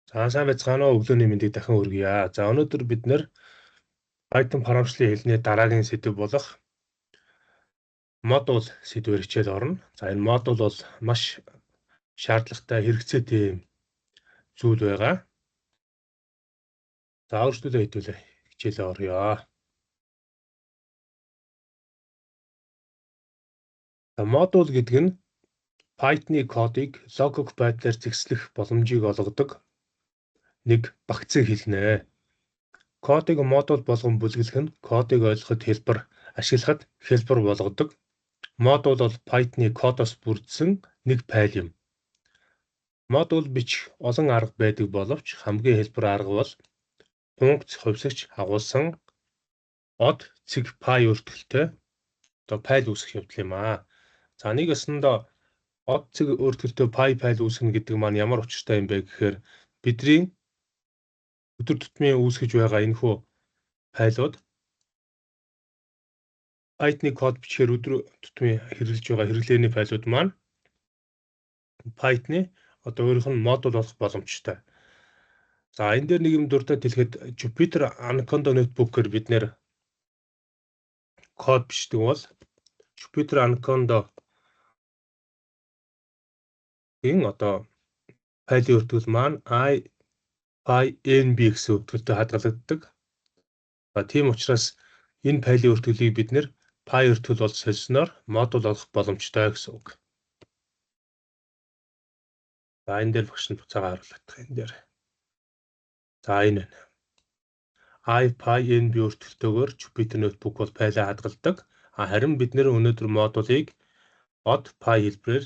Сайн байцгаана уу, өглөөний мэндийг дахин хүргье. За өнөөдөр бид нэр Python програмчлалын хэлний дараагийн сэдэв болох модуль сэдвээр хичээл орно. За энэ модуль бол маш шаардлагатай хэрэгцээтэй зүйл байгаа. За өөрчлөлтөө хэдүүлээ хичээлээ орё. За модуль гэдэг нь Python-ы кодыг логик байдлаар зэгслэх боломжийг олгодог нэг багцыг хэлнэ. Кодыг модуль болгон бүлгэлэх нь кодыг ойлгоход хэлбэр ашиглахад хэлбэр болгодог. Модуль бол Python-ы кодоос бүрдсэн нэг файл юм. Модуль бичих олон арга байдаг боловч хамгийн хэлбэр арга бол функц хувьсагч агуулсан од цэг пай өөртөлтэй файл үүсгэх явдал юм аа. За нэг өсөндөө од цэг өөртөлтэй пай файл үүсгэнэ гэдэг маань ямар учиртай юм бэ гэхээр бидний өдөр тутмын үүсгэж байгаа энэхүү файлууд Python-ы код бичгээр өдөр тутмын хэрэглэж байгаа хэрэглээний файлууд маань Python-ы одоо өөрийнх нь модуль болох боломжтой. За энэ дээр нэг юм дуртай хэлэхэд Jupyter Anaconda notebook-ээр бид нэр код бичдэг бол Jupyter Anaconda ийн одоо файлын өртгөл маань IPyNB гэсэн өртгөлтэй хадгалагддаг. За тийм учраас энэ файлын өртгөлийг бид нэр py өртгөл бол солисноор модуль олох боломжтой гэсэн үг. За энэ дээр багш нь буцаага харуулдаг энэ дээр. За энэ байна. IPyNB өртгөлтөөр Jupyter notebook бол файлаа хадгалдаг. Харин бид нэр өнөөдөр модулийг од py хэлбэрээр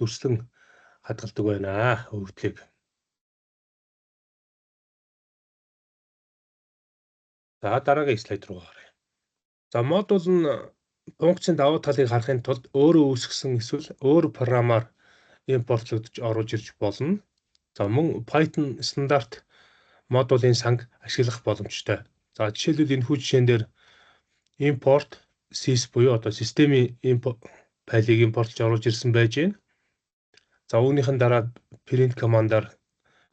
дүрслэн хадгалдаг байна өргөдлийг. За дараагийн слайд руу гаръя. За модуль нь функцийн давуу талыг харахын тулд өөрөө үүсгэсэн эсвэл өөр програмаар импортлогдож оруулж ирж болно. За мөн Python стандарт модулийн санг ашиглах боломжтой. За жишээлбэл энэ хүү жишээн дээр import sys буюу одоо системийн файлыг импортлж оруулж ирсэн байж байна. За үүнийхэн дараа print командаар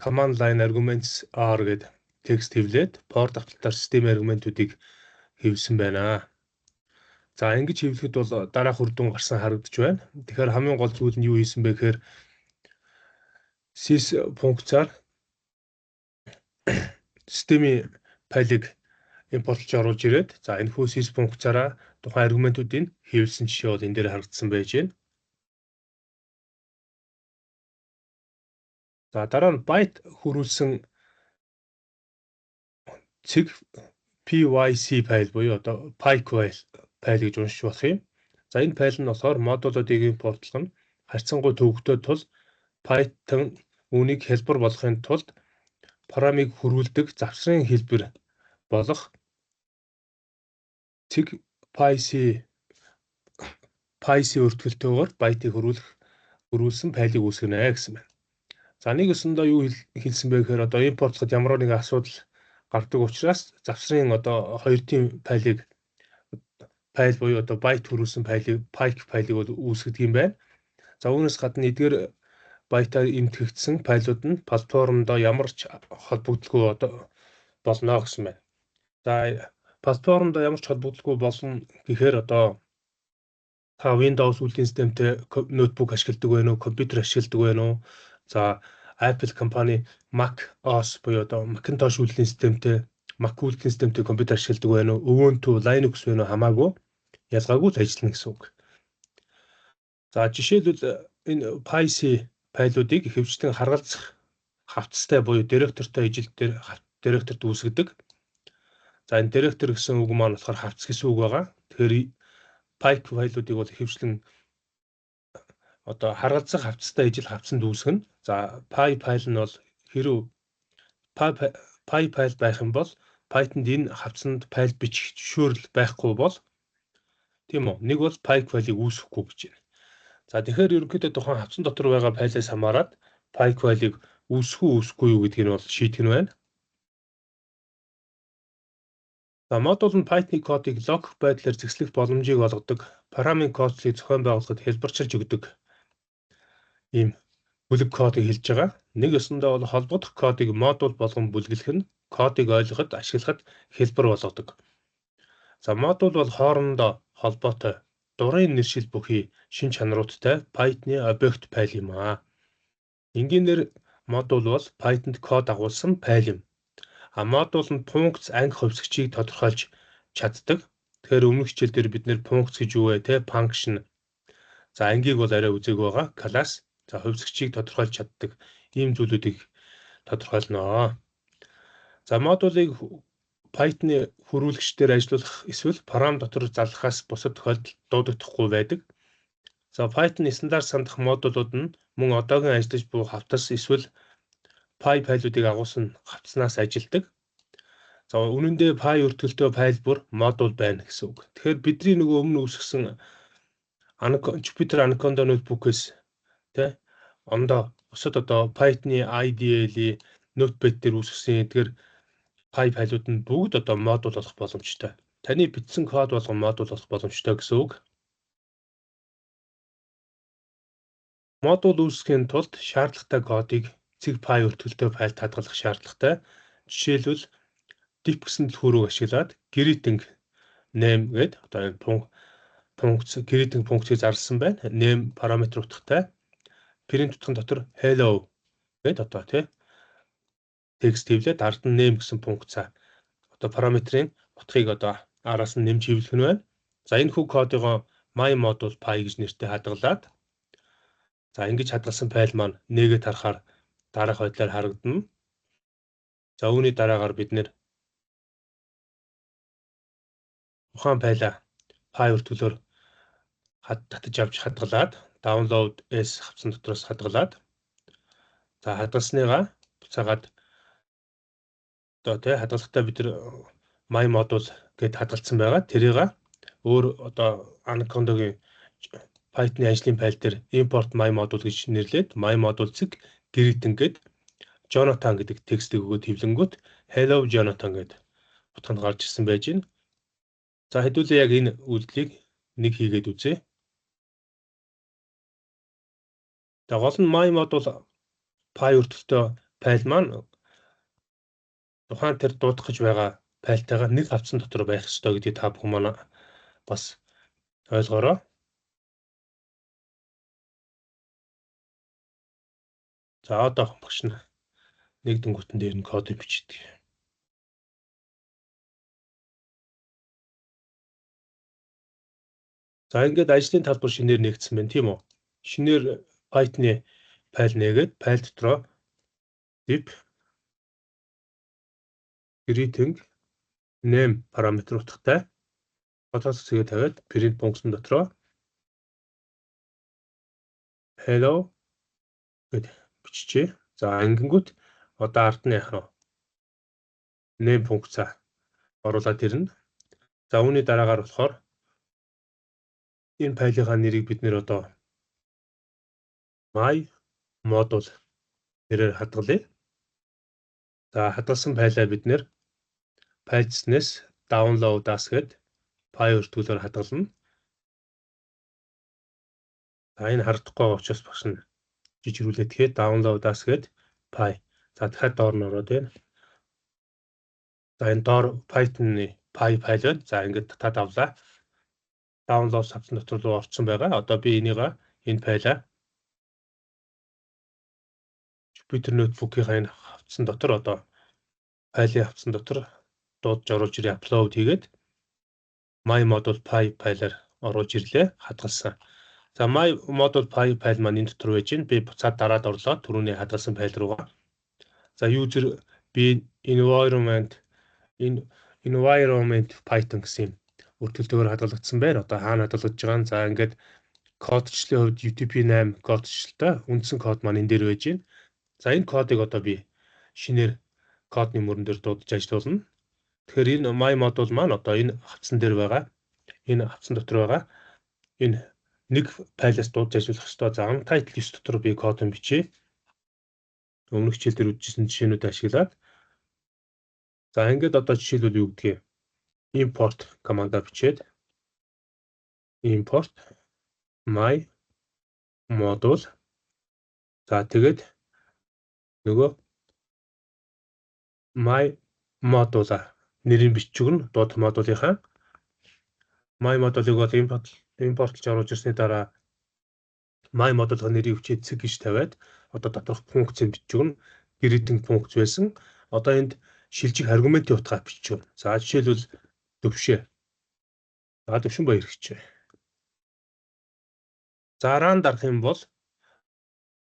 command line arguments are гэдэг текст хэвлээд port давталтаар системийн аргументуудыг хэвлсэн байна. За ингэж хэвлэхэд бол дараах үр дүн гарсан харагдаж байна. Тэгэхээр хамгийн гол зүйл нь юу хийсэн бэ гэхээр sys функцаар системийн файлыг импортлж оруулж ирээд за энэ хүү sys функцаараа тухайн аргументуудыг хэвлсэн жишээ бол энэ дээр харагдсан байж байна. За дараа нь byte хөрвүүлсэн цэг pyc файл буюу одоо pyc файл гэж уншиж болох юм. За энэ файл нь болохоор модулуудыг импортлох нь харьцангуй төвөгтэй тул Python үүнийг хэлбэр болгохын тулд програмыг хөрвүүлдэг завсрын хэлбэр болох цэг pyc өртгөлтөөр byte-ийг хөрвүүлсэн файлыг үүсгэнэ гэсэн байна. За нэг өсөндөө юу хэлсэн бэ гэхээр одоо импортлоход ямар нэгэн асуудал гардаг учраас завсрын одоо хоёр тийм файл буюу одоо byte хөрвүүлсэн pyc файлыг бол үүсгэдэг юм байна. За үүнээс гадна эдгээр byte-аар эмтгэгдсэн файлууд нь платформдоо ямар ч холбогдлого болно гэсэн байна. За платформдоо ямар ч холбогдлого болно гэхээр одоо та Windows үйлдвэрлэлийн системтэй ноутбук ашигладаг байна уу, компьютер ашигладаг байна уу? За Apple компани Mac OS буюу одоо Macintosh үйлдвэрлэлийн системтэй Mac үйлдвэрлэлийн системтэй компьютер ашигладаг байна уу? Ubuntu, Linux байна уу хамаагүй ялгаагүй л ажиллана гэсэн үг. За жишээлбэл энэ pyc файлуудыг ихэвчлэн харгалзах хавцтай буюу директортой ижил дээр директорт үүсгэдэг. За энэ директор гэсэн үг маань болохоор хавц гэсэн үг байгаа. Тэгэхээр pyc файлуудыг бол ихэвчлэн одоо харгалзах хавцтай ижил хавцанд үүсгэнэ. За py файл нь бол хэрв py файл байх юм бол Python-д энэ хавцанд файл бичих зөвшөөрөл байхгүй бол тийм үү? Нэг бол pyc файлыг үүсгэхгүй гэж байна. За тэгэхээр ерөнхийдөө тухайн хавцан дотор байгаа файлаас хамаарат pyc файлыг үүсэхгүй юу гэдгийг нь бол шийдэх нь байна. За модуль нь Python кодыг логик байдлаар зэгслэх боломжийг олгодог, программын кодыг зохион байгуулахад хэлбэрчилж өгдөг ийм бүлэг кодыг хэлж байгаа. Нэг ёсондоо бол холбогдох кодыг модуль болгон бүлгэлэх нь кодыг ойлгоход ашиглахад хэлбэр болгодог. За модуль бол хоорондоо холбоотой дурын нэршил бүхий шин чанаруудтай Python-ы объект файл юм аа. Энгийнээр модуль бол Python-д код агуулсан файл юм. Модуль нь функц анги хувьсгчийг тодорхойлж чаддаг. Тэгэхээр өмнөх хичээл дээр бид нэр функц гэж юу вэ те function. За ангийг бол арай үзег байгаа. Класс. За хувьсгчийг тодорхойлж чаддаг ийм зүйлүүдийг тодорхойлно. За модулыг Python-ы хөрвүүлэгчдээр ажиллуулах эсвэл програм дотор залрахаас бусад тохиолдолд дуудагдахгүй байдаг. За Python-ы стандарт сандах модулууд нь мөн одоогийн ажиллаж буй хавтас эсвэл Py файлуудыг агуулсан хавцснаас ажилдаг. За үнэн дээр Py өртгөлтөө файл бүр модуль байна гэсэн үг. Тэгэхээр бидний нөгөө өмнө үүсгэсэн Jupyter Anaconda notebook-ээс тэ ондоо бусад одоо Python-ы IDL-ий Notepad дээр үүсгэсэн эдгээр Py файлууд нь бүгд одоо модуль болох боломжтой. Таны бичсэн код болгон модуль болох боломжтой гэсэн үг. Модуль үүсгэхийн тулд шаардлагатай кодыг цэг Py өртгөлтөө файлд хадгалах шаардлагатай. Жишээлбэл diff гэсэн дэлгүүрийг ашиглаад greeting name гэдэг одоо энэ функц greeting функцийг зарласан байна. Name параметр утгатай. Print утгын дотор hello гэдэг одоо тий текст хэвлээд ард нь name гэсэн функцаа одоо параметрын утгыг одоо араас нь нэмж хэвлэх нь байна. За энэ хүү кодыг my module py гэж нэртэй хадгалаад за ингэж хадгалсан файл маань нэгэд харахаар дараах байдлаар харагдана. За үүний дараагаар бид нэр ухаан файлаа py өртгөлөөр татаж авч хадгалаад download s хавцсан дотроос хадгалаад за хадгалсныгаа буцаагаад одоо тий хадгалахдаа бид нар my module гэд хадгалсан байгаа. Тэрийг өөр одоо Anaconda-гийн Python-ы ажлын файл дээр import my module гэж нэрлээд my module цэг greeting гэд Jonathan гэдэг текстийг өгөөд хэвлэнгүүт hello Jonathan гэд утганд гарч ирсэн байж байна. За хэдүүлээ яг энэ үйлдэлийг нэг хийгээд үзье. За гол нь my module Py өртөлтөө файл маань тухайн тэр дуудах гэж байгаа файлтайгаа нэг хавцсан дотор байх ёстой гэдгийг та бүхэн манай бас ойлгоорой. За одоо багш нэг дүнгуутэн дээр нь код бичдэг. За ингээд ажлын талбар шинээр нэгдсэн байна тийм үү? Шинээр Python-ы файл нээгээд файл дотроо diff greeting name параметр утгатай хотоос хэсгээ тавиад print функцэн дотроо hello гэд биччихье. За ангингүүт одоо ард нь яах вэ? Name функцаа оруулаад ирнэ. За үүний дараагаар болохоор энэ файлынхаа нэрийг бид нэр одоо my module нэрээр хадгалъя. За хадгалсан файлаа бид нэр файлзнээс download-аас гээд Py өртгөлөөр хадгална. За энэ харагдахгүй байгаа учраас багш нь жижигрүүлээд тэгээд download-аас гээд Py. За дахиад доор нь ороод байна. За энэ доор Python-ы Py файл байна. За ингээд татаад авлаа. Download хавцсан дотор руу орсон байгаа. Одоо би энийг энэ файлаа Jupyter Notebook-ийн энэ хавцсан дотор одоо файлын хавцсан дотор дуудаж оруулж ирээ upload хийгээд my module Py файлаар оруулж ирлээ. Хадгалсан. За my module Py файл маань энэ дотор байж гин. Би буцаад дараад орлоо. Түрүүний хадгалсан файл руугаа. За user би environment Python гэсэн өртөлтөөр хадгалагдсан байна. Одоо хаана хадгалагдж байгаа нь за ингээд кодчлын хувьд UTP-8 кодчлалтай үндсэн код маань энэ дээр байж гин. За энэ кодыг одоо би шинээр кодны мөрөн дээр дуудаж ажиллуулна. Тэгэхээр энэ my module маань одоо энэ хавцсан дээр байгаа. Энэ хавцсан дотор байгаа. Энэ нэг файлаас дуудаж ажиллуулах ёстой. За untitled list дотор би код бичье. Өмнөх хичээл дээр үзсэн жишээнүүд ашиглаад. За ингээд одоо жишээлбэл юу гэдгийг import командаа бичээд import my module. За тэгээд нөгөө my module нэрийн бичиг нь доод модулынхаа my module-ыг бол импортлж оруулж ирсний дараа my module-ын нэрийг хүчээд цэг гэж тавиад одоо доторх функцийн бичиг нь greeting функц байсан. Одоо энд шилжих аргументийн утгаа бичиг. За жишээлбэл төвшөө. За төвшин баяр хичээ. Зарaan дарах юм бол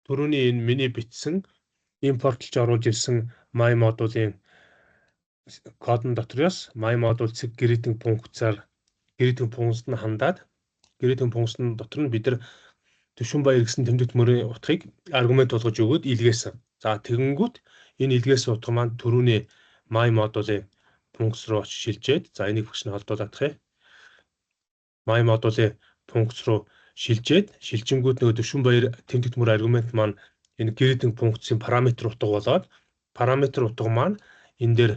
түрүүний энэ миний бичсэн импортлж оруулж ирсэн my module-ийн кодон дотроос my module цэг greeting функцаар greeting функцд нь хандаад greeting функцны дотор нь бид нар төвшин баяр гэсэн тэмдэгт мөрийн утгыг аргумент болгож өгөөд илгээсэн. За тэгэнгүүт энэ илгээсэн утга маань түрүүний my module-ийн функц руу очиж шилжээд за энийг бүгд нь холдуулах юм. My module-ийн функц руу шилжээд шилжингүүд нөгөө төвшин баяр тэмдэгт мөр аргумент маань энэ greeting функцийн параметр утга болоод параметр утга маань энэ дээр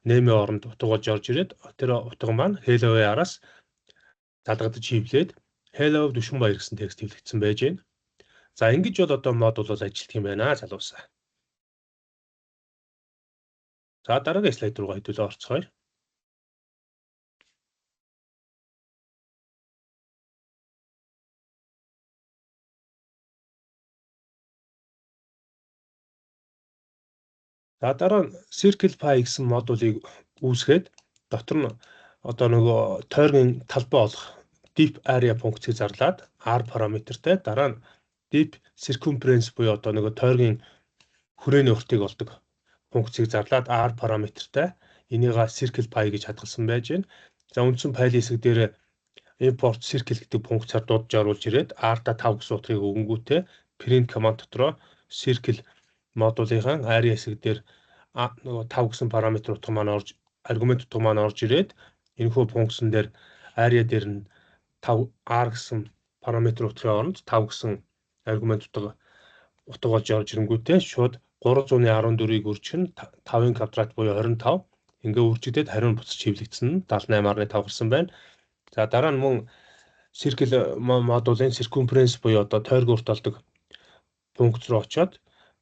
name-ийн оронд утга болж орж ирээд тэр утга маань hello-ийн араас залгадаж хивлээд hello төвшин баяр гэсэн текст хэвлэгдсэн байж байна. За ингэж бол одоо модуль бол ажилтг юм байна залуусаа. За дараагийн слайд руу хэдүүлээ орцгоё. За дараа нь CirclePy гэсэн модулийг үүсгээд дотор нь одоо нөгөө тойргийн талбай олох deep area функцийг зарлаад R параметртэй дараа нь deep circumference буюу одоо нөгөө тойргийн хүрээний уртыг олдог функцийг зарлаад R параметртэй энийг CirclePy гэж хадгалсан байж байна. За үндсэн файлын хэсэг дээр import circle гэдэг функцаар дуудаж оруулж ирээд R-та 5 гэсэн утгыг өгөнгүүтээ print command дотроо circle модулынхаа area хэсэг дээр нөгөө 5 гэсэн параметр утга маань орж аргумент утга маань орж ирээд энэхүү функцэн дээр area дээр нь 5 R гэсэн параметр утгын оронд 5 гэсэн аргумент утга болж орж ирэнгүүтээ шууд 314-ийг үржих нь 5-ын квадрат буюу 25 ингээ үржигдээд хариу нь буцаж хивлэгдсэн нь 78.5 гарсан байна. За дараа нь мөн circle модулын circumference буюу одоо тойргийн урт олдог функц руу очоод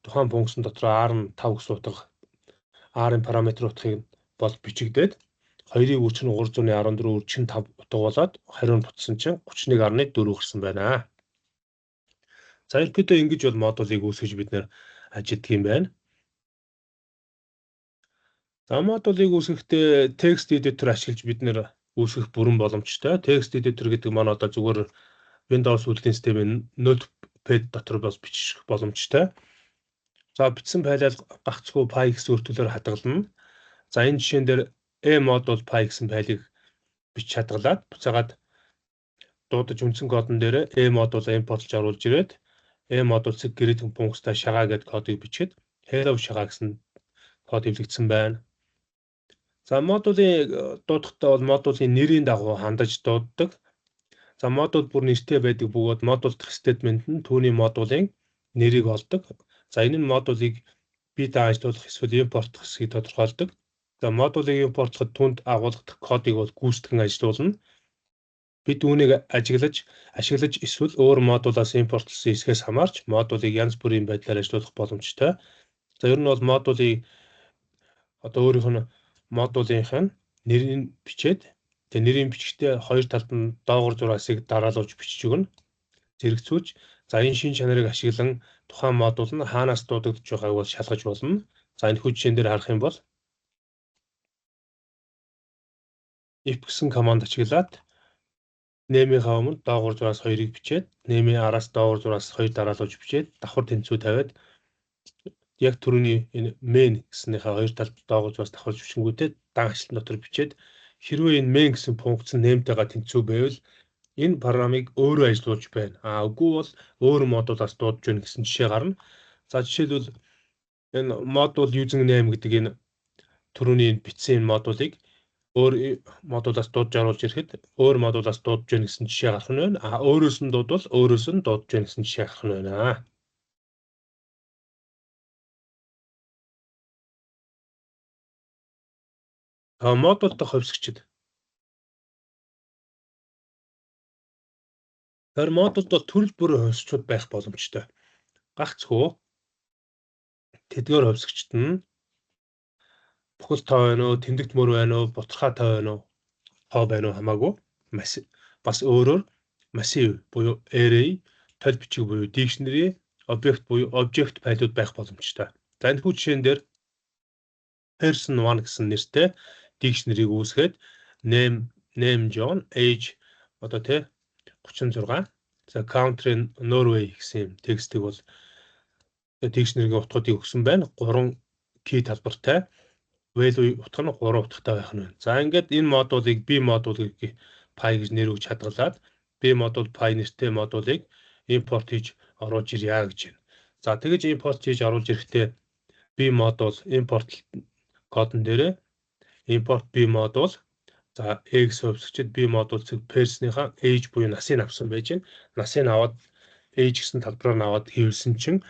тухайн функцэн дотор R нь 5 гэсэн утга R-ын параметр утгыг бол бичигдээд 2-ыг үржих нь 314 үржих нь 5 утга болоод хариу нь буцсан чинь 31.4 гарсан байна. За ерөнхийдөө ингэж бол модулыг үүсгэж бид нэр ажилладаг юм байна. За модулыг үүсгэхдээ text editor ашиглаж бид нэр үүсгэх бүрэн боломжтой. Text editor гэдэг маань одоо зүгээр Windows үйлдвэрлэлийн системийн Notepad дотор бас бичих боломжтой. За бичсэн файлаар гагцхүү py гэсэн үртгэлээр хадгална. За энэ жишээн дээр e-module py гэсэн файлыг бичиж хадгалаад буцаагаад дуудаж үндсэн кодон дээр e-module импортлж оруулж ирээд e-module цэг greeting функцтай шагаа гэдэг кодыг бичихэд hello шагаа гэсэн код хэвлэгдсэн байна. За модулийн дуудахтаа бол модулийн нэрийн дагуу хандаж дууддаг. За модуль бүр нэртэй байдаг бөгөөд модуль дахь стейтмент нь түүний модулийн нэрийг олдог. За энэ нь модулийг бие дааж ажиллуулах эсвэл импортлох хэсгийг тодорхойлдог. За модулийг импортлоход түнд агуулгадах кодыг бол гүйцэтгэн ажилуулна. Бид үүнийг ашиглаж эсвэл өөр модулаас импортлсон хэсгээс хамаарч модулийг янз бүрийн байдлаар ажилуулах боломжтой. За ер нь бол модулийг одоо өөрийнх нь модулийнх нь нэрийг бичээд тэгээ нэрийн бичгтээ хоёр талд нь доогуур зураасыг дараалуулж бичиж өгнө. Зэрэгцүүлж за энэ шин чанарыг ашиглан тухайн модуль нь хаанаас дуудагдж байгааг бол шалгаж болно. За энэ хүү жишээн дээр харах юм бол if гэсэн команд ашиглаад name-ийнхаа өмнө доогуур зураас 2-ыг бичээд name-ийн араас доогуур зураас 2 дараалуулж бичээд давхар тэнцүү тавиад яг түрүүний энэ main гэснийхээ хоёр талд доогуур зураас давхарж бичингүүтээ дан ачлан дотор бичээд хэрвээ энэ main гэсэн функц name-тэйгээ тэнцүү байвал энэ програмыг өөрөө ажилуулж байна. Үгүй бол өөр модулаас дуудаж байна гэсэн жишээ гарна. За жишээлбэл энэ module using name гэдэг энэ түрүүний бичсэн энэ модулыг өөр модулаас дуудаж оруулж ирэхэд өөр модулаас дуудаж байна гэсэн жишээ гарах нь байна. Өөрөөс нь дуудвал өөрөөс нь дуудаж байна гэсэн жишээ гарах нь байна. Модуль дахь хувьсгчид. Тэр модульд бол төрөл бүрийн хувьсгчуд байх боломжтой. Гагцхүү тэдгээр хувьсагчд нь бүхэл тоо байна уу, тэмдэгт мөр байна уу, бутархай тоо байна уу, тоо байна уу хамаагүй бас өөрөөр массив буюу array, толь бичиг буюу dictionary, объект буюу object файлууд байх боломжтой. За энэ хүү жишээн дээр person 1 гэсэн нэртэй dictionary-г үүсгээд name John, age одоо тэ 36. За country Norway гэсэн текстийг бол dictionary-гийн утгуудыг өгсөн байна. 3 key талбартай. Value утга нь 3 утгатай байх нь байна. За ингээд энэ модулыг B модул py гэж нэр өгч хадгалаад B модул py нэртэй модулыг import хийж оруулж ирье гэж байна. За тэгэж import хийж оруулж ирэхдээ B модул import кодон дээрээ import B модул за X хувьсгчид B модул зэрэг person-ийнхаа age буюу насыг авсан байж байна. Насыг аваад age гэсэн талбараар нь аваад хэвлсэн чинь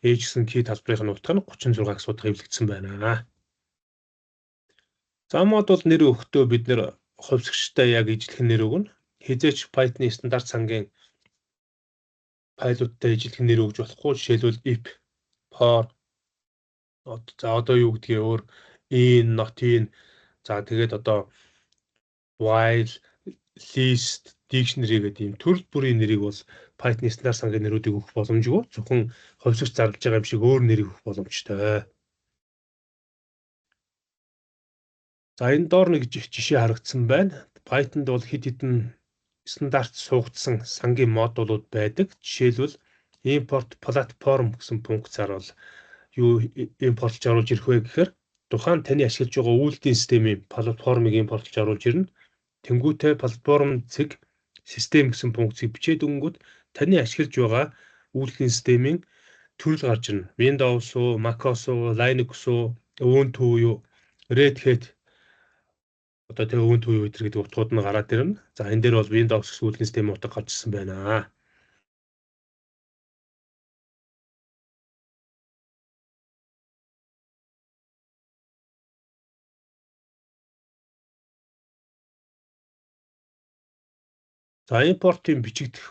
age гэсэн key талбарын утга нь 36 гэсэн утга хэвлэгдсэн байна. За модул нэр өгөхдөө бид нэр хувьсгчтай яг ижилхэн нэр өгнө. Хизээч Python-ы стандарт сангийн файлуудтай ижилхэн нэр өгж болохгүй. Жишээлбэл if, for за одоо юу гэдгийг өөр in, not in за тэгээд одоо while, list, dictionary гэдэг ийм төрөл бүрийн нэрийг бол Python-ы стандарт сангийн нэрүүдийг өгөх боломжгүй. Зөвхөн хувьсгч зарлаж байгаа юм шиг өөр нэрийг өгөх боломжтой. За энэ доор нэг жишээ харагдсан байна. Python-д бол хэд хэдэн стандарт суугдсан сангийн модулууд байдаг. Жишээлбэл import platform гэсэн функцаар бол юу импортлж оруулж ирэх вэ гэхээр тухайн таны ашиглаж байгаа үйлдвэрийн системийн платформыг импортлж оруулж ирнэ. Тэнгүүтээ платформ зэг систем гэсэн функцийг бичээд өгөнгөт таны ашиглаж байгаа үйлдвэрийн системийн төрөл гарч ирнэ. Windows уу, MacOS уу, Linux уу, Ubuntu юу, Red Hat одоо тэг Ubuntu юу гэдэг утгууд нь гараад ирнэ. За энэ дээр бол Windows гэсэн үйлдвэрийн системийн утга гарч ирсэн байна. За импортын бичигдэх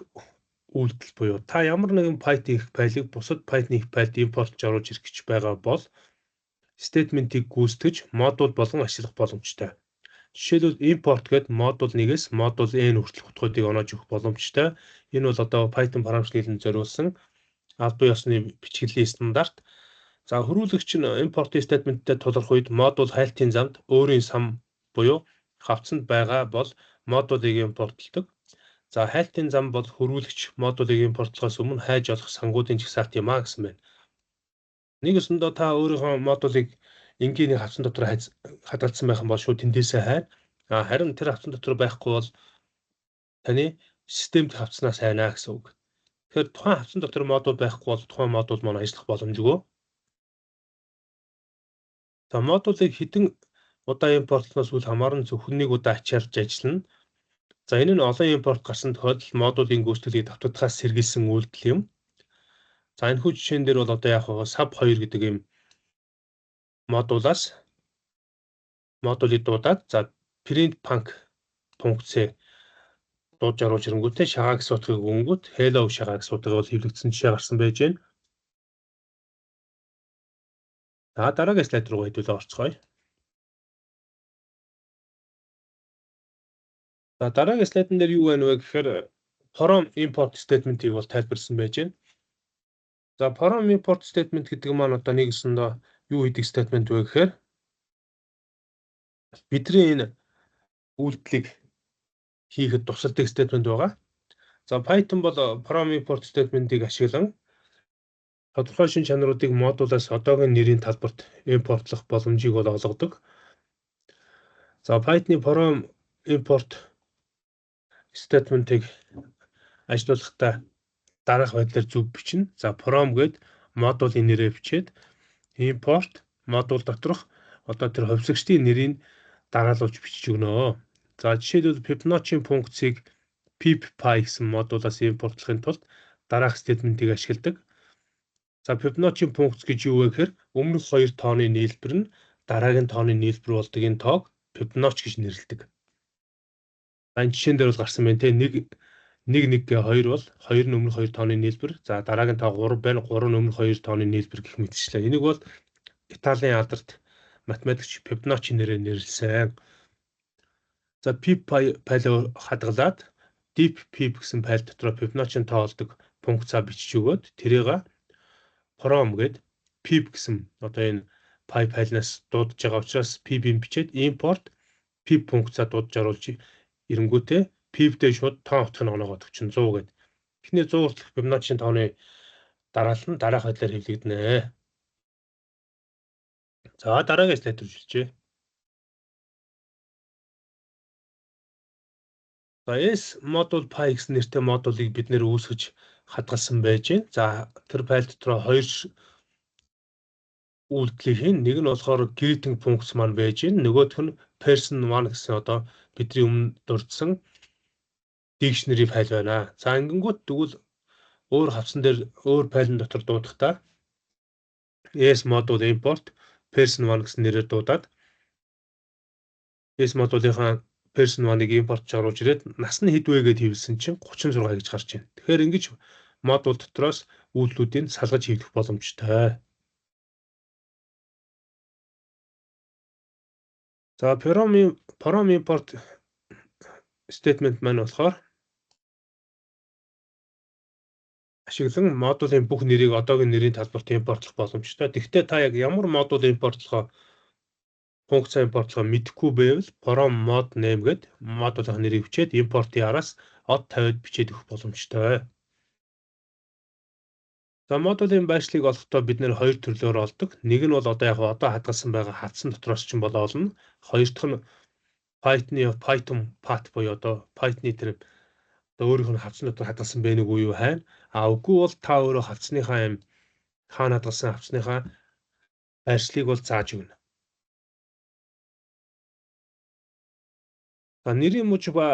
үйлдэл буюу та ямар нэгэн Python их файлыг бусад Python их файлд импортлж оруулж ирэх гэж байгаа бол statement-ийг гүйцэтгэж модуль болгон ашиглах боломжтой. Жишээлбэл import гэдэг модуль 1-ээс модуль n хүртэлх утгуудыг оноож өгөх боломжтой. Энэ бол одоо Python програмчлалын зориулсан албан ёсны бичиглэлийн стандарт. За хөрвүүлэгч нь import statement-тэй тулах үед модуль хайлтын замд өөрийн сам буюу хавцанд байгаа бол модулийг импортлдог. За хайлтын зам бол хөрвүүлэгч модулийг импортлохоос өмнө хайж олох сангуудын жагсаалт юм а гэсэн байна. Нэгэсэндээ та өөрийнхөө модулийг энгийн нэг хавцан дотор хадгалсан байх юм бол шууд тэндээсээ хайр. Харин тэр хавцан дотор байхгүй бол таны системд хавцнаас хайна гэсэн үг. Тэгэхээр тухайн хавцан дотор модуль байхгүй бол тухайн модуль маань ажиллах боломжгүй. За модулийг хэдэн удаа импортлохоос үл хамааран зөвхөн нэг удаа ачаалж ажиллана. За энэ нь олон импорт гарсан тохиолдолд модулын гүйцэтгэлийг давтагдахаас сэргийлсэн үйлдэл юм. За энэ хүү жишээн дээр бол одоо яг sub 2 гэдэг юм модулаас модулийг дуудаад за print punc функцээ дуудаж оруулж ирэнгүүтээ шагаа гэсэн утгыг өгөнгүүт hello шагаа гэсэн утгыг бол хэвлэгдсэн жишээ гарсан байж байна. За дараагийн слайд руу хэдүүлээ орцгоё. За дараагийн слайдн дээр юу байна вэ гэхээр from import statement-ийг бол тайлбарлсан байж байна. За from import statement гэдэг маань одоо нэгсэндээ юу хийдэг statement вэ гэхээр бидний энэ үйлдэлийг хийхэд тусалдаг statement байгаа. За Python бол from import statement-ийг ашиглан тодорхой шин чанаруудыг модулаас одоогийн нэрийн талбарт импортлох боломжийг бол олгодог. За Python-ы from import statement-ийг ажиллуулахдаа дараах байдлаар зөв бичнэ. За from гээд модулын нэрээ бичээд import модуль доторх одоо тэр хувьсгчдын нэрийг дараалуулж бичиж өгнө. За жишээлбэл Fibonacci функцийг pip_py гэсэн модулаас импортлохын тулд дараах statement-ийг ашигладаг. За Fibonacci функц гэж юу вэ гэхээр өмнөх хоёр тооны нийлбэр нь дараагийн тооны нийлбэр болдог энэ тоог Fibonacci гэж нэрлэдэг. Энэ жишээн дээр бол гарсан байна те 1 2 бол 2 нь өмнөх 2 тооны нийлбэр. За дараагийн тоо 3 байна. 3 нь өмнөх 2 тооны нийлбэр гэх мэтчлээ. Энийг бол Италийн алдарт математикч Фибоначчи нэрээр нэрлэсэн. За pip файлыг хадгалаад deep pip гэсэн файл дотор Фибоначчийн тоолдог функцаа бичиж өгөөд тэрийг from гээд pip гэсэн одоо энэ файлнаас дуудаж байгаа учраас pip-ийг бичээд import pip функцаа дуудаж оруулж ирэнгүүтээ pip дээр шууд тоон утга нь оноогоод өгчин 100 гээд. Эхний 100 хүртэлх Фибоначчийн тооны дараалал нь дараах байдлаар хэвлэгдэнэ. За дараагийн слайд руу шилжээ. За S module py гэсэн нэртэй модулыг бид нэр үүсгэж хадгалсан байж байна. За тэр файл дотор хоёр үйлдлийн нэг нь болохоор greeting функц маань байж байна. Нөгөөх нь person1 гэсэн одоо бидний өмнө дурдсан dictionary файл байна. За ингэнгүүт тэгвэл өөр хавцан дээр өөр файлын дотор дуудахдаа S module import person1 гэсэн нэрээр дуудаад S module-ийнхаа person1-ыг импортж оруулж ирээд нас нь хэд вэ гэдээ хэвлсэн чинь 36 гэж гарч байна. Тэгэхээр ингэж модуль дотроос үйлдэлүүдийг салгаж хийгдэх боломжтой. За from import statement маань болохоор ашиглан модулийн бүх нэрийг одоогийн нэрийн талбарт импортлох боломжтой. Гэхдээ та яг ямар модуль импортлохоо функц импортлохоо мэдэхгүй байвал from mod name гээд модулийнхаа нэрийг бичээд импортын араас од тавиад бичээд өгөх боломжтой. За модулийн байршлыг олохдоо бид нэр хоёр төрлөөр олдог. Нэг нь бол одоо хадгалсан байгаа хатсан дотроос ч болоо олно. Хоёр дахь нь Python path буюу одоо Python-ы тэр өөрийнх нь хавцсан дотор хадгалсан бэ нэг уу юу хайна. Үгүй бол та өөрөө хавцсныхаа юм хаана хадгалсан хавцсныхаа байршлыг бол зааж өгнө. За нэрийн мужба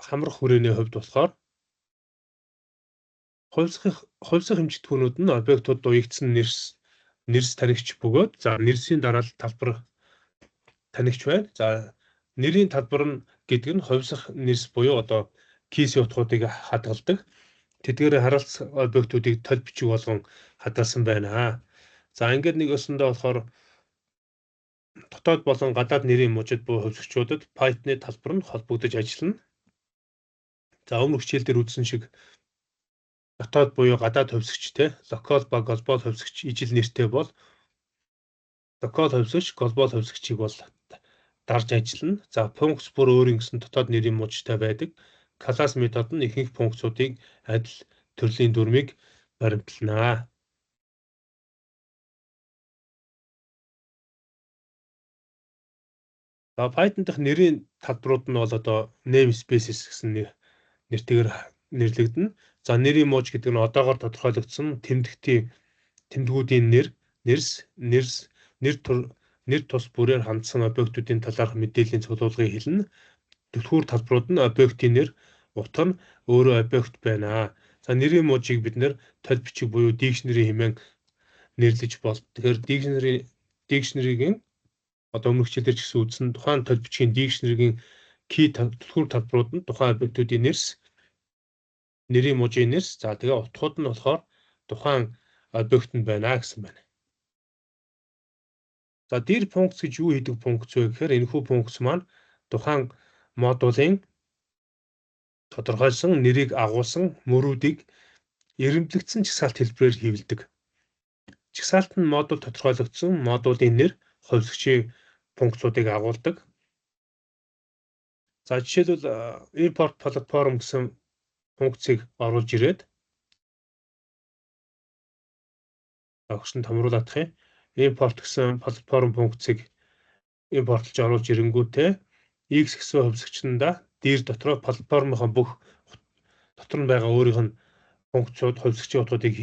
хамрах хүрээний хувьд болохоор хувьсах хэмжигдэхүүнүүд нь объектууд уягдсан нэрс танигч бөгөөд за нэрсийн дараалал талбар танигч байна. За нэрийн талбар нь гэдэг нь хувьсах нэрс буюу одоо кейс утгуудыг хадгалдаг. Тэдгээр харилцах объектуудыг толь бичиг болгон хадгалсан байна. За ингээд нэг өсөндөө болохоор дотоод болон гадаад нэрийн мужид буюу хувьсгчуудад Python-ы талбар нь холбогдож ажиллана. За өмнөх хичээл дээр үзсэн шиг дотоод буюу гадаад хувьсгчтэй local ба global хувьсгч ижил нэртэй бол local хувьсгч global хувьсгчийг бол дарж ажиллана. За функц бүр өөрийн гэсэн дотоод нэрийн мужтай байдаг. Class метод нь ихэнх функцуудыг адил төрлийн дүрмийг баримтлана. За Python дахь нэрийн талбарууд нь бол одоо namespaces гэсэн нэртэйгээр нэрлэгдэнэ. За нэрийн мууж гэдэг нь одоогоор тодорхойлогдсон тэмдгүүдийн нэр тус бүрээр хандсан объектуудын талаарх мэдээллийн цуглуулгыг хэлнэ. Түлхүүр талбарууд нь объектын нэр, утга нь өөрөө объект байна. За нэрийн муужийг бид нэр толь бичиг буюу dictionary хэмээн нэрлэж бол. Тэгэхээр dictionary-гийн одоо өмнөх хичээлээр ч гэсэн үзсэн тухайн толь бичгийн dictionary-гийн key түлхүүр талбарууд нь тухайн объектуудын нэрийн мужийн нэрс. За тэгээ утгууд нь болохоор тухайн объект нь байна гэсэн байна. За dir функц гэж юу хийдэг функц вэ гэхээр энэхүү функц маань тухайн модулын тодорхойлсон нэрийг агуулсан мөрүүдийг эрэмблэгдсэн чагсаалт хэлбэрээр хэвлэдэг. Чагсаалт нь модуль тодорхойлогдсон модулын нэр, хувьсгчийн функцуудыг агуулдаг. За жишээлбэл import platform гэсэн функцийг оруулж ирээд огшин томруулах юм. Import гэсэн platform функцийг импортлж оруулж ирэнгүүтээ X гэсэн хувьсгчнда dir дотроо платформынхаа бүх дотор нь байгаа өөрийнх нь функцууд, хувьсгчийн утгуудыг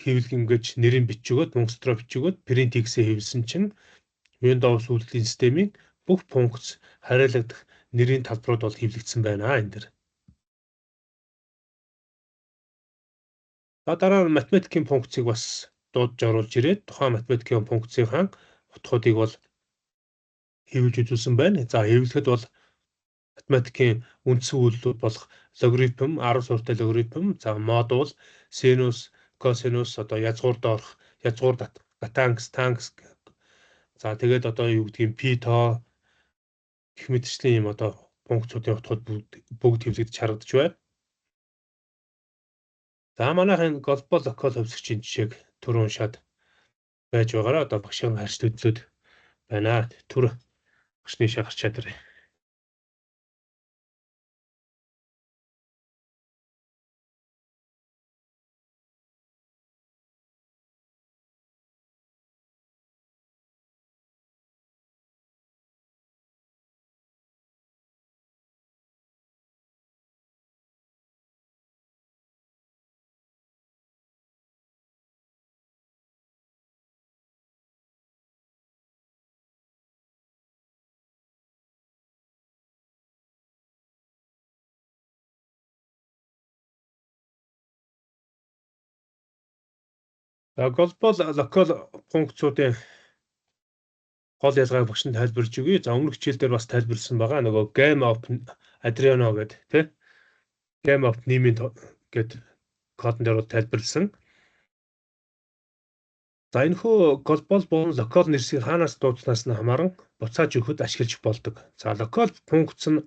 хэвлэгэн гэж нэрийг бичиж өгөөд, функц дотроо бичиж өгөөд print X-ээ хэвлсэн чинь Windows үйлдвэрлэлийн системийн бүх функц хариалагдах нэрийн талбарууд бол хэвлэгдсэн байна энэ дэр. За дараа нь математикийн функцийг бас дуудаж оруулж ирээд тухайн математикийн функцийн утгуудыг бол хэвлэж үзүүлсэн байна. За хэвлэхэд бол математикийн үндсэн үйлдэлүүд болох логарифм, 10 суурьтай логарифм, за модул, синус, косинус, одоо язгуурд орох, язгуур датангс, тангс, за тэгээд одоо юу гэдгийг пито гэх мэтчлийн юм одоо функцуудын утгууд бүгд хэвлэгдэж харагдаж байна. За манайхын глобал локал хувьсгчийн жишээг түрүүн уншаад байж байгаараа одоо багшийн харьц төдлөөд байна. Түр багшны шахарч чадраа. Глобал локал функцуудын гол ялгааг багш нь тайлбарлаж өгье. За өмнөх хичээл дээр бас тайлбарлсан байгаа. Нөгөө game of Adriano гэдэг тий. Game of Nîmes гэдэг кодон дээр тайлбарлсан. За энэхүү глобал болон локал нэрсийг хаанаас дуудснаас нь хамааран буцааж өгөхөд ашиглаж болдог. За локал функц нь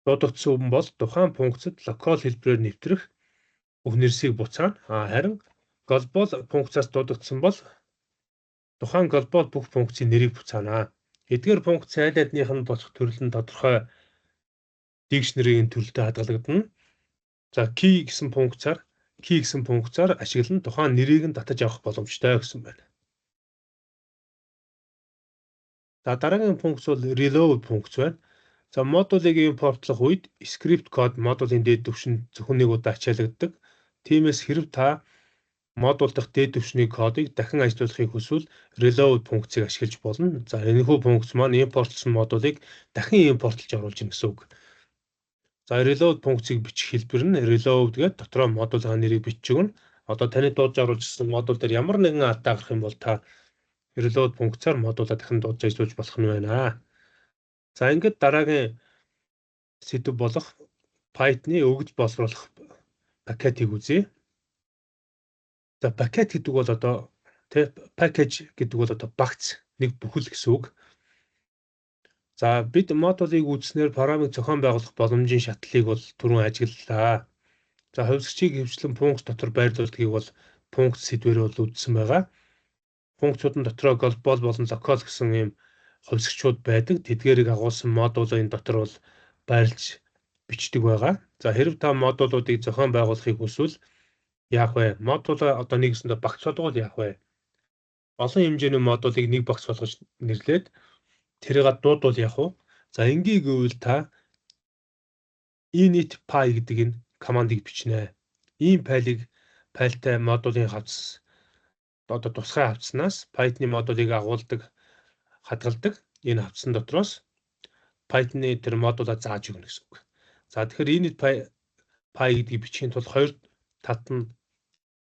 дуудагдсан үг бол тухайн функцэд локал хэлбэрээр нэвтрэх бүх нэрсийг буцаана. Харин глобал функцаас дуудагдсан бол тухайн глобал бүх функцийн нэрийг буцаана. Эдгээр функц аль альнийх нь болох төрөл нь тодорхой дикшнерийн төрөлтэй хадгалагдана. За key гэсэн функцаар ашиглан тухайн нэрийг нь татаж авах боломжтой гэсэн байна. За дараагийн функц бол reload функц байна. За модулыг импортлох үед скрипт код модулын дээд түвшинд зөвхөн нэг удаа ачаалагддаг. Тиймээс хэрэв та модуль дахь дээд түвшний кодыг дахин ажилуулахыг хүсвэл reload функцийг ашиглаж болно. За энэхүү функц маань импортлсон модулыг дахин импортлж оруулж ийн гэсэн үг. За reload функцийг бичих хэлбэр нь reload гэдэг дотроо модулын нэрийг бичиж өгнө. Одоо таны дуудаж оруулжсэн модуль дээр ямар нэгэн алдаа гарах юм бол та reload функцаар модулаа дахин дуудаж ажиллуулж болох нь байна. За ингээд дараагийн сэдв болох Python-ы өгж боловсруулах пакетыг үзье. За пакет гэдэг бол одоо package гэдэг бол одоо багц, нэг бүхэл гэсэн үг. За бид модулыг үүснээр програмыг зохион байгуулах боломжийн шатлалыг бол түрүүн ажиглалаа. За хувьсгчийг хэвшлэн функц дотор байрлуулдгийг бол функц сэдвээр бол үзсэн байгаа. Функцуудын дотроо глобал болон локал гэсэн ийм хувьсгчуд байдаг. Тэдгээрийг агуулсан модулын дотор бол байрлаж бичдэг байгаа. За хэрэв та модулуудыг зохион байгуулахыг хүсвэл яах вэ? Модулаа одоо нэгсэндээ багц болгоод яах вэ? Олон хэмжээний модулыг нэг багц болгож нэрлээд тэрийг дуудвал яах вэ? За энгийн гэвэл та init.py гэдэг энэ командыг бичнэ. Ийм файлтай модулын хавц одоо тусгай хавцнаас Python-ы модулыг агуулдаг, хадгалдаг энэ хавцсан дотроос Python-ы тэр модулаа зааж өгнө гэсэн үг. За тэгэхээр init.py гэдгийг бичихын тулд хоёр татан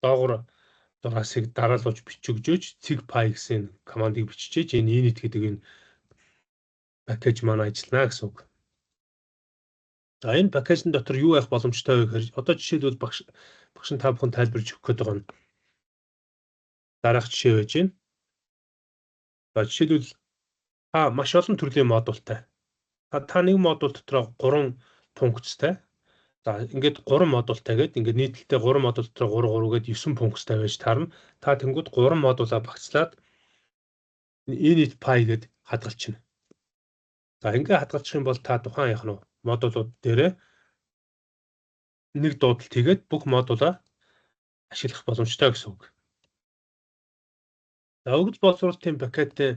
доогуур дугаарыг дараалуулж бичигжөөж cig.py гэсэн командыг биччихээж энэ init гэдэг энэ пакэж маань ажиллана гэсэн үг. За энэ пакежын дотор юу явах боломжтой вэ гэхээр одоо жишээлбэл багш нь та бүхэн тайлбарж өгөх гээд байгаа нь дараах жишээ байж байна. За жишээлбэл маш олон төрлийн модультай. Та нэг модуль дотроо 3 функцтай. За ингээд 3 модультай гэдэг ингээд нийтлэлтэй 3 модуль дотроо 3 гэдэг 9 функцтай байж таарна. Та тэнгууд 3 модулаа багцлаад init.py гэд хадгалчихна. За ингээд хадгалчих юм бол та тухайн яах нь модулууд дээрээ нэг дуудалт хийгээд бүх модулаа ашиглах боломжтой гэсэн үг. За өгж боловсруулалтын пакеттэй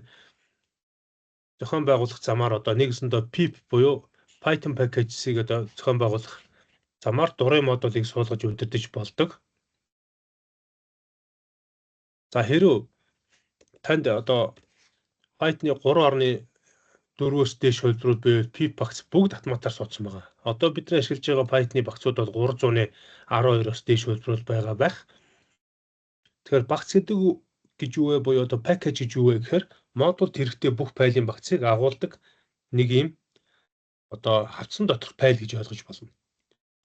зохион байгуулах замаар одоо нэгсэндээ pip буюу Python packages-ийг одоо зохион байгуулах замаар дурын модулыг суулгаж удирдах болдог. За хэрэв танд одоо Python-ы 3.4-өөс дээш хувилбарууд буюу pip багц бүгд автоматар суудсан байгаа. Одоо бидний ашиглаж байгаа Python-ы багцууд бол 312-оос дээш хувилбарууд байгаа байх. Тэгэхээр багц гэдэг гэж юу вэ буюу одоо package гэж юу вэ гэхээр модулд хэрэгтэй бүх файлын багцыг агуулдаг нэг юм одоо хавцсан доторх файл гэж ойлгож болно.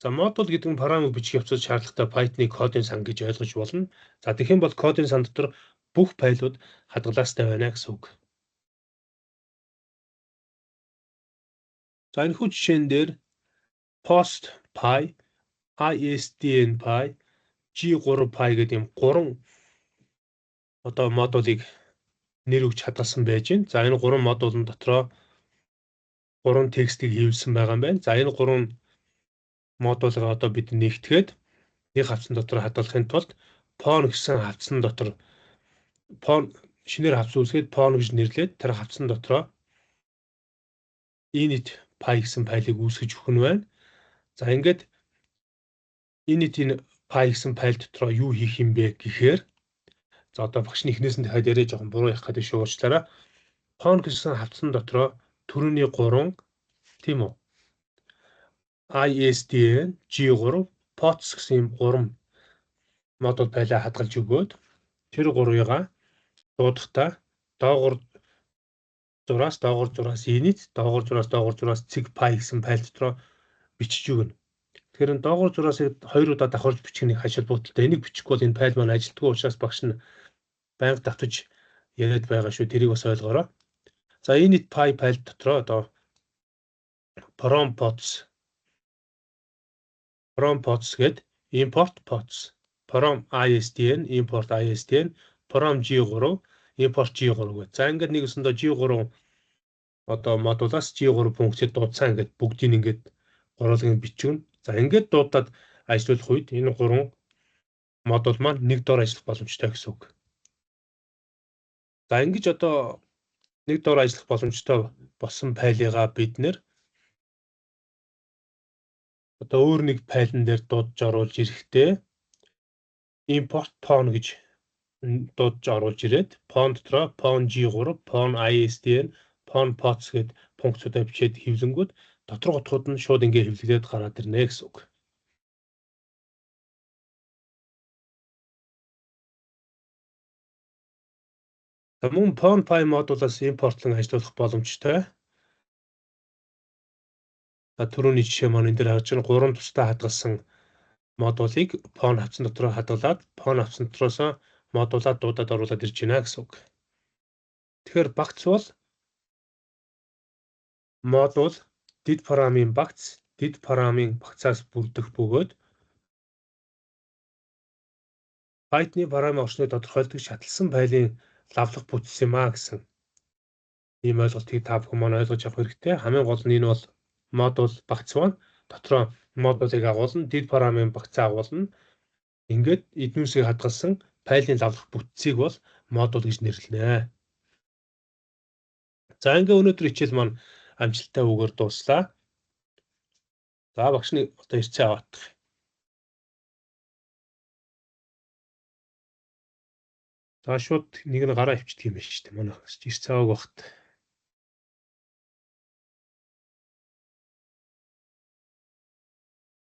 За модуль гэдэг нь параметр бичих явцад шаардлагатай Python-ы кодын сан гэж ойлгож болно. За тэгэх юм бол кодын сан дотор бүх файлууд хадгалаастай байна гэсэн үг. За энэхүү жишээн дээр PostPy, ISDNPy, G3Py гэдэг юм 3 одоо модулийг нэр өгч хадгалсан байж байна. За энэ 3 модулын дотроо 3 текстийг хэвлэсэн байгаа юм байна. За энэ 3 модулыг одоо бид нэгтгээд нэг хавцсан дотор хадгалахын тулд Pon гэсэн хавцсан дотор шинээр хавц үүсгээд Pon гэж нэрлээд тэр хавцсан дотроо init.py гэсэн файлыг үүсгэж өгөх нь байна. За ингээд init.py гэсэн файл дотроо юу хийх юм бэ гэхээр за одоо багш нь эхнээс нь дахиад яриа жоохон буруу явах гэдэг шүү уучлаарай. Pon гэсэн хавцсан дотроо түрүүний 3 тийм үү? ISDN, G3, POTS гэсэн юм 3 модуль файлаа хадгалж өгөөд тэр 3-ыгаа дуудахдаа доогуур зураас init, доогуур зураас cig.py гэсэн файл дотроо бичиж өгнө. Тэгэхээр энэ доогуур зураасыг 2 удаа давхарж бичих нэг хашил буудалтай. Энийг бичихгүй бол энэ файл маань ажилтгүй учраас багш нь байнга давтаж яриад байгаа шүү. Тэрийг бас ойлгоорой. За init.py файл дотроо одоо from pots гээд import pots, from ISDN import ISDN, from G3 import G3 гэж. За ингээд нэгсэндээ G3 одоо модулаас G3 функцэд дуудсан ингээд бүгдийг ингээд гурвалгын бичгэн. За ингээд дуудаад ажиллах үед энэ 3 модуль маань нэг дор ажиллах боломжтой гэсэн үг. За ингэж одоо нэг дор ажиллах боломжтой болсон файлыгаа бид нэр одоо өөр нэг файлн дээр дуудаж оруулж ирэхдээ import pon гэж дуудаж оруулж ирээд pon дотроо pon G3, pon ISDN, pon pots гэд функцуудаа бичээд хэвлэнгүүд дотор готход нь шууд ингээ хэвлэгдээд гараад ирнэ гэсэн үг. Мөн PonPy модулаас импортлон ажиллах боломжтой. Түрүүний жишээ маань энэ дээр харж байгаа 3 тусдаа хадгалсан модулыг Pon хавцсан дотроо хадгалаад Pon хавцсан дотроос модулаад дуудаад оруулаад ирж байна гэсэн үг. Тэгэхээр багц бол модуль did param-ын багц, did param-ын багцаас бүрдэх бөгөөд Python-ы параметр орчныг тодорхойлдог шатлсан файлын лавлах бүтц юм аа гэсэн ийм ойлголтыг та бүхэн маань ойлгож авах хэрэгтэй. Хамгийн гол нь энэ бол модуль багц маань дотроо модулыг агуулна, did param-ын багцаа агуулна. Ингээд эднүүсийг хадгалсан файлын лавлах бүтцийг бол модуль гэж нэрлэнэ. За ингээ өнөөдөр хичээл маань амжилттай үгээр дууслаа. За багшны одоо ирцээ аваадах. За шууд нэг нь гараа өвчдөг юм байна шүү дээ. Манай ирцээ авааг багт.